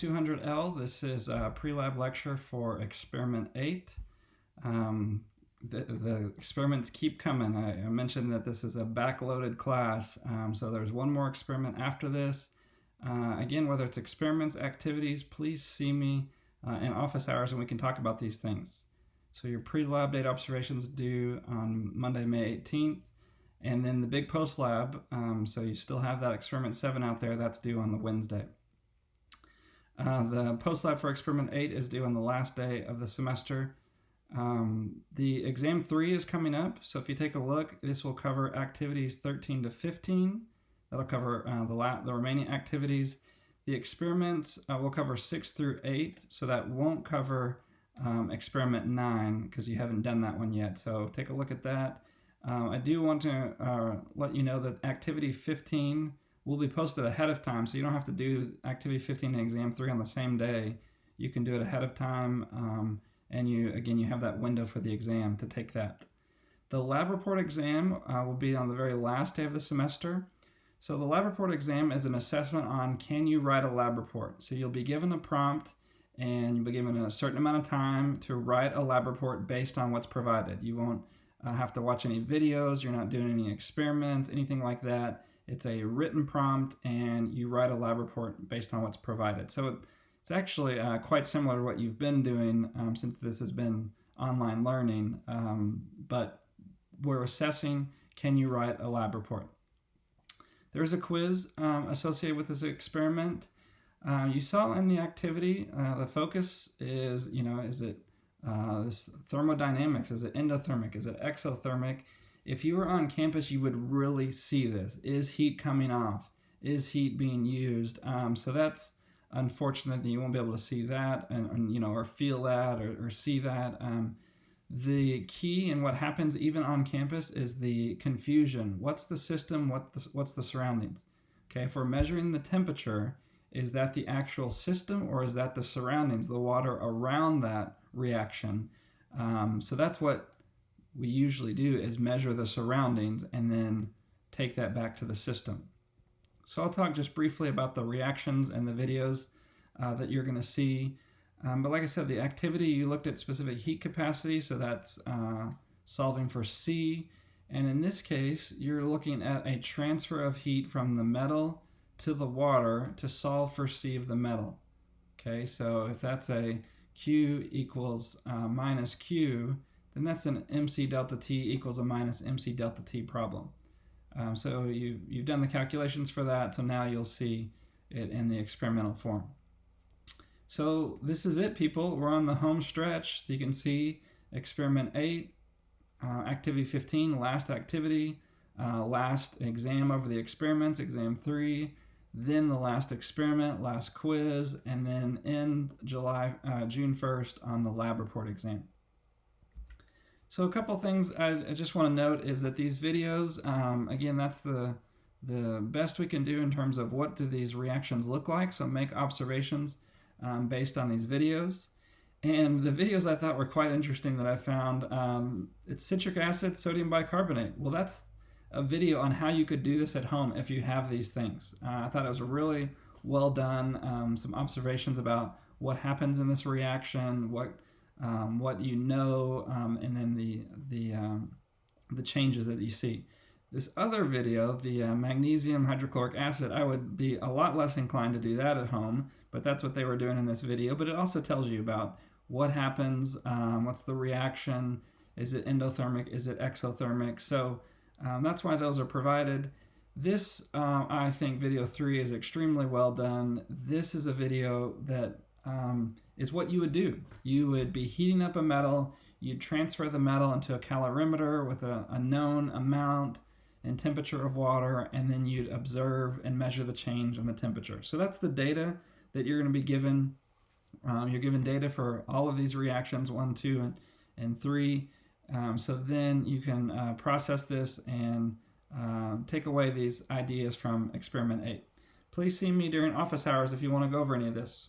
CHEM200L. This is a pre-lab lecture for experiment 8. The experiments keep coming. I mentioned that this is a backloaded class, so there's one more experiment after this. Again, whether it's experiments, activities, please see me in office hours and we can talk about these things. So your pre-lab data observations due on Monday, May 18th, and then the big post-lab, so you still have that experiment 7 out there, that's due on the Wednesday. The post-lab for experiment 8 is due on the last day of the semester. The exam 3 is coming up, so if you take a look, this will cover activities 13 to 15. That'll cover the remaining activities. The experiments will cover 6 through 8, so that won't cover experiment 9 because you haven't done that one yet. So take a look at that. I do want to let you know that activity 15 will be posted ahead of time, so you don't have to do activity 15 and exam 3 on the same day. You can do it ahead of time, and you have that window for the exam to take that. The lab report exam will be on the very last day of the semester. So the lab report exam is an assessment on can you write a lab report. So you'll be given a prompt and you'll be given a certain amount of time to write a lab report based on what's provided. You won't have to watch any videos, you're not doing any experiments, anything like that. It's a written prompt and you write a lab report based on what's provided. So it's actually quite similar to what you've been doing since this has been online learning, but we're assessing can you write a lab report. There's a quiz associated with this experiment. You saw in the activity, the focus is, is it this thermodynamics? Is it endothermic? Is it exothermic? If you were on campus, you would really see this. Is heat coming off? Is heat being used? So that's unfortunate that you won't be able to see that or feel that or see that. The key in what happens even on campus is the confusion. What's the system? What's the surroundings? Okay, if we're measuring the temperature, is that the actual system or is that the surroundings, the water around that reaction? So that's what we usually do, is measure the surroundings and then take that back to the system. So I'll talk just briefly about the reactions and the videos that you're going to see. But like I said, the activity, you looked at specific heat capacity, so that's solving for C. And in this case, you're looking at a transfer of heat from the metal to the water to solve for C of the metal. Okay, so if that's a Q equals minus Q, then that's an MC delta T equals a minus MC delta T problem. So you've done the calculations for that, so now you'll see it in the experimental form. So this is it, people. We're on the home stretch. So you can see experiment 8, activity 15, last activity, last exam over the experiments, exam 3, then the last experiment, last quiz, and then end June 1st on the lab report exam. So a couple things I just want to note is that these videos, again, that's the best we can do in terms of what do these reactions look like. So make observations based on these videos. And the videos I thought were quite interesting that I found, it's citric acid, sodium bicarbonate. Well, that's a video on how you could do this at home if you have these things. I thought it was really well done, some observations about what happens in this reaction, what you know, and then the changes that you see. This other video, the magnesium hydrochloric acid, I would be a lot less inclined to do that at home, but that's what they were doing in this video. But it also tells you about what happens, what's the reaction, is it endothermic, is it exothermic? So that's why those are provided. This, I think, video 3 is extremely well done. This is a video that is what you would do. You would be heating up a metal, you'd transfer the metal into a calorimeter with a known amount and temperature of water, and then you'd observe and measure the change in the temperature. So that's the data that you're going to be given. You're given data for all of these reactions, 1, 2, and 3. So then you can process this and take away these ideas from experiment 8. Please see me during office hours if you want to go over any of this.